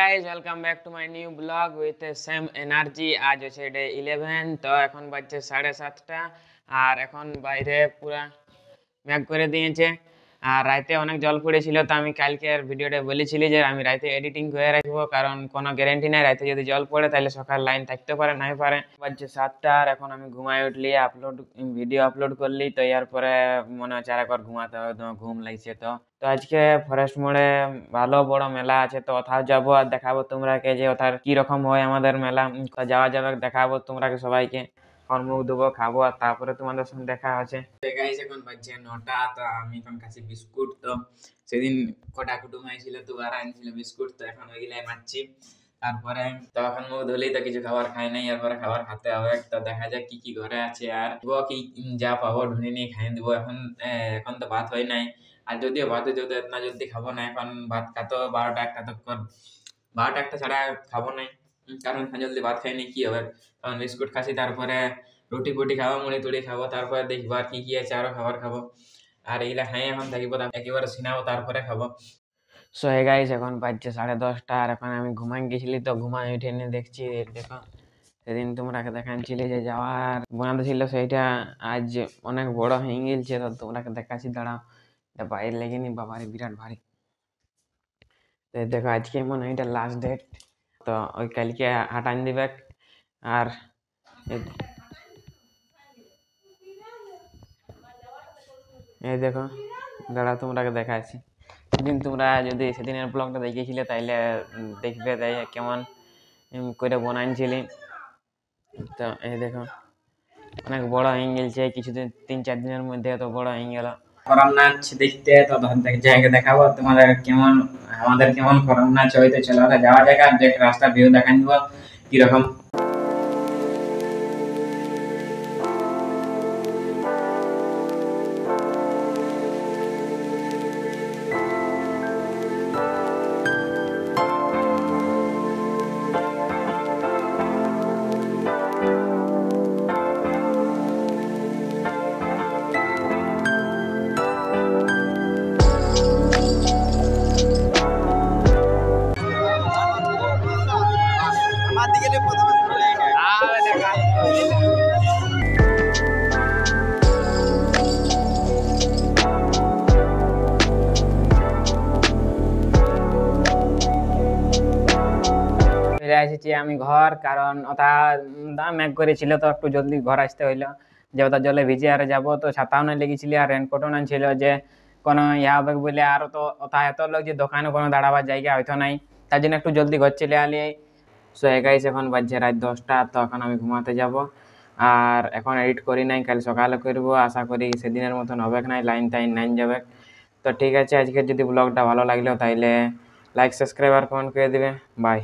Guys welcome back to my new blog with same energy. আজ হচ্ছে day 11, তো এখন বাজছে 7:30 আর এখন বাইরে পুরা মেঘ করে দিয়েছে আর রাতে অনেক জল পড়েছিল। তো আমি কালকের ভিডিওটা বলেছিলি যে আমি রাতে এডিটিং করে রাখবো, কারণ কোনো গ্যারেন্টি নাই রাতে যদি জল পড়ে তাহলে সকাল লাইন থাকতে পারে নাই পারে। বাজছে 7টা আর এখন আমি ঘুমায় উঠলি, ভিডিও আপলোড করলি, তো এরপরে মনে হচ্ছে আর একবার ঘুমাতে হবে, তোমার ঘুম লাগছে। তো তো আজকে ফরেস্ট মোড়ে ভালো বড় মেলা আছে, তো ওথাও যাবো আর দেখাবো তোমরাকে যে ওথার কি রকম হয় আমাদের মেলা। তো যাওয়া যাবে, দেখাবো তোমরাকে সবাইকে, মুখ দেবো, খাবো আর তারপরে তোমাদের সঙ্গে দেখা আছে। গাইস এখন বাজছে 9টা, তো আমি এখন খাচ্ছি বিস্কুট। তো সেদিন কটা কুটুম হয়েছিল তো ওরা আনছিল বিস্কুট, তো এখন ওইগুলাই মারছি। তারপরে তো এখন মুখ ধুলেই তো কিছু খাবার খাই নাই, এরপরে খাবার খেতে হবে। তো দেখা যাক কি কি ঘরে আছে আর কি যা পাবো ঢুনে নিয়ে খাই দেবো। এখন তো ভাত হয় নাই, আর যদিও ভাত যদি এতনা জলদি খাবো না, এখন ভাত খাতো 12টা 1টা তক 12টা 1টা ছাড়া খাবো নাই, কারণ জলদি ভাত খাই নাই কি হবে। কারণ বিস্কুট খাচ্ছি, তারপরে রুটি ফুটি খাবো, মুড়ি টুড়ি খাবো, তারপরে দেখবো আর কি কি আছে আরো খাবার খাবো। আর এইগুলা খাই এখন থাকিবো, একেবারে সিনাবো তারপরে খাবো। সো হে গাইস এখন বাজছে 10:30 আর এখন আমি ঘুমাই গেছিলি, তো ঘুমাই উঠে নিয়ে দেখছি, দেখো সেদিন তোমরাকে দেখাচ্ছিলে যে যাওয়ার বানাতে ছিল সেইটা আজ অনেক বড় হয়ে গেছে। তো তোমরাকে দেখাচ্ছি, দাঁড়াও, বাইরে লেগেনি, বাবারে বিরাট ভারী। তো দেখো আজকে মনে হয় এটা লাস্ট ডেট, তো ওই কালকে হাঁটান দিবে। আর এই দেখো, দাঁড়া তোমরাকে দেখাচ্ছি। সেদিন তোমরা যদি সেদিনের ব্লগটা দেখিয়েছিলে তাইলে দেখবে তাই কেমন করে বানাইছিলি। তো এই দেখো অনেক বড় হয়ে গেছে, কিছুদিন 3-4 দিনের মধ্যে এত বড় হয়ে গেল। করম নাচ দেখতে তো জায়গা দেখাবো তোমাদের কেমন, আমাদের কেমন করম নাচ হইতে, চলো যাওয়া জায়গা যে রাস্তা ভিউ দেখান দেবো কিরকম। এসেছি আমি ঘর, কারণ ওটা মেঘ করেছিল তো একটু জলদি ঘর আসতে হইলো, যে ওটা জলে ভিজে আর যাবো। তো ছাতাও না লেগেছিল আর রেনকোটও না ছিল, যে কোনো ইয়া হবে বলে। আর তো ওটা এত লোক যে দোকানে কোনো দাঁড়াবার জায়গা হয়তো নাই, তার জন্য একটু জলদি ঘর চলে আলি। সো গাইস এখন বাজছে রাত 10টা, তো এখন আমি ঘুমাতে যাব। আর এখন এডিট করি নাই, কাল সকালে করবো, আশা করি সেদিনের মতন হবে নাই, লাইন টাইন নাইন যাবে। তো ঠিক আছে, আজকে যদি ব্লগটা ভালো লাগলো তাইলে লাইক সাবস্ক্রাইব আর কমেন্ট করে দিবে। বাই।